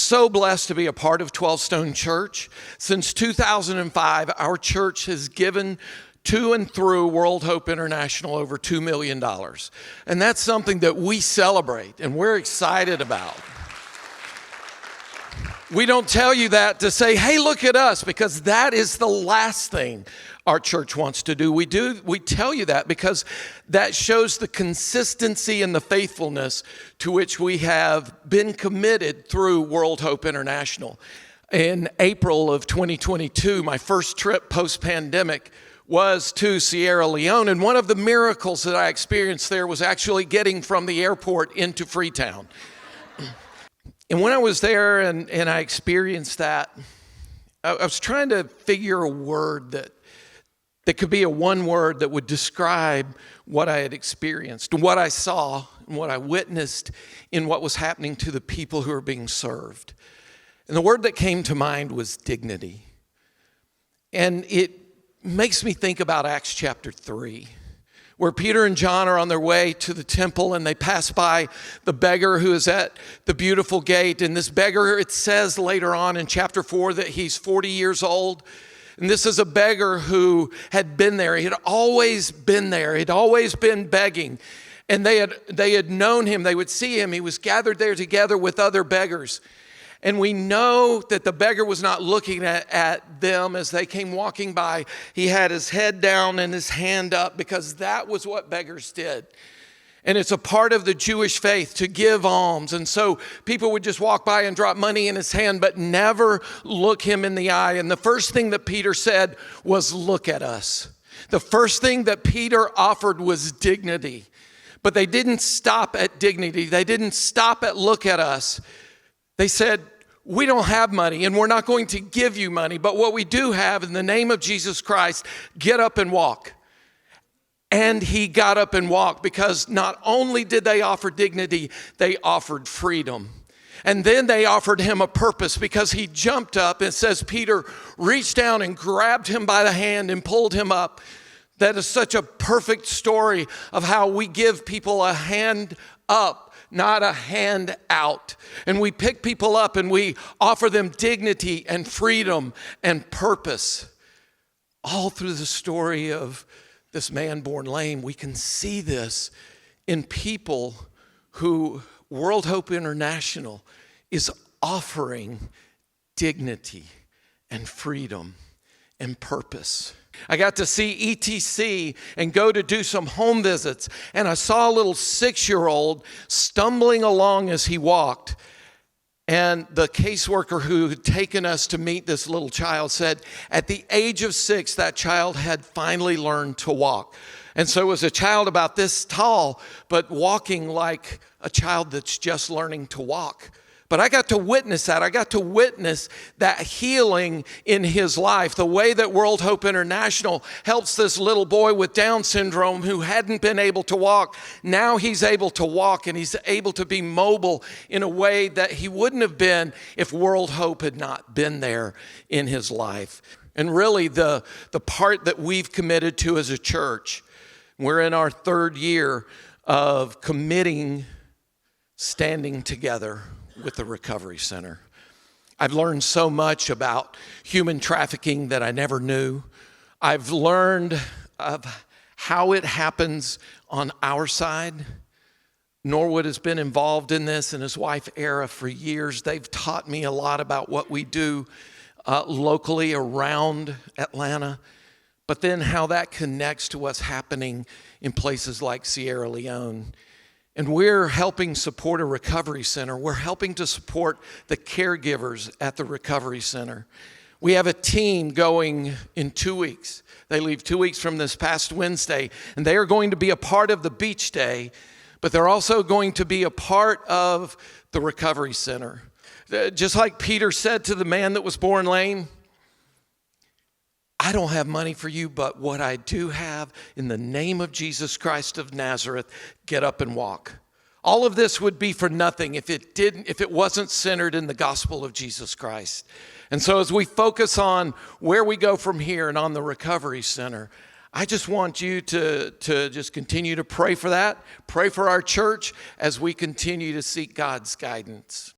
so blessed to be a part of 12Stone Church. Since 2005, our church has given to and through World Hope International over $2 million. And that's something that we celebrate and we're excited about. We don't tell you that to say, hey, look at us, because that is the last thing our church wants to do. We tell you that because that shows the consistency and the faithfulness to which we have been committed through World Hope International. In April of 2022, my first trip post-pandemic was to Sierra Leone, and one of the miracles that I experienced there was actually getting from the airport into Freetown. And when I was there and I experienced that, I was trying to figure a word that could be a one word that would describe what I had experienced, what I saw, and what I witnessed in what was happening to the people who are being served. And the word that came to mind was dignity. And it makes me think about Acts chapter 3. Where Peter and John are on their way to the temple and they pass by the beggar who is at the beautiful gate. And this beggar, it says later on in chapter 4 that he's 40 years old. And this is a beggar who had been there. He had always been there. He'd always been begging. And they had known him. They would see him. He was gathered there together with other beggars. And we know that the beggar was not looking at them as they came walking by. He had his head down and his hand up because that was what beggars did. And it's a part of the Jewish faith to give alms. And so people would just walk by and drop money in his hand, but never look him in the eye. And the first thing that Peter said was, look at us. The first thing that Peter offered was dignity. But they didn't stop at dignity. They didn't stop at look at us. They said, we don't have money and we're not going to give you money, but what we do have, in the name of Jesus Christ, get up and walk. And he got up and walked, because not only did they offer dignity, they offered freedom. And then they offered him a purpose, because he jumped up, and it says Peter reached down and grabbed him by the hand and pulled him up. That is such a perfect story of how we give people a hand up, not a hand out. And we pick people up and we offer them dignity and freedom and purpose. All through the story of this man born lame, we can see this in people who World Hope International is offering dignity and freedom and purpose. I got to see ETC and go to do some home visits, and I saw a little 6-year-old stumbling along as he walked. And the caseworker who had taken us to meet this little child said at the age of 6, that child had finally learned to walk. And so it was a child about this tall, but walking like a child that's just learning to walk. But I got to witness that. I got to witness that healing in his life. The way that World Hope International helps this little boy with Down syndrome who hadn't been able to walk. Now he's able to walk, and he's able to be mobile in a way that he wouldn't have been if World Hope had not been there in his life. And really the part that we've committed to as a church, we're in our 3rd year of committing, standing together with the Recovery Center. I've learned so much about human trafficking that I never knew. I've learned of how it happens on our side. Norwood has been involved in this, and his wife, Era, for years. They've taught me a lot about what we do locally around Atlanta, but then how that connects to what's happening in places like Sierra Leone. And we're helping support a recovery center. We're helping to support the caregivers at the recovery center. We have a team going in 2 weeks. They leave 2 weeks from this past Wednesday, and they are going to be a part of the beach day, but they're also going to be a part of the recovery center. Just like Peter said to the man that was born lame, I don't have money for you, but what I do have, in the name of Jesus Christ of Nazareth, get up and walk. All of this would be for nothing if it wasn't centered in the gospel of Jesus Christ. And so as we focus on where we go from here and on the recovery center, I just want you to just continue to pray for that. Pray for our church as we continue to seek God's guidance.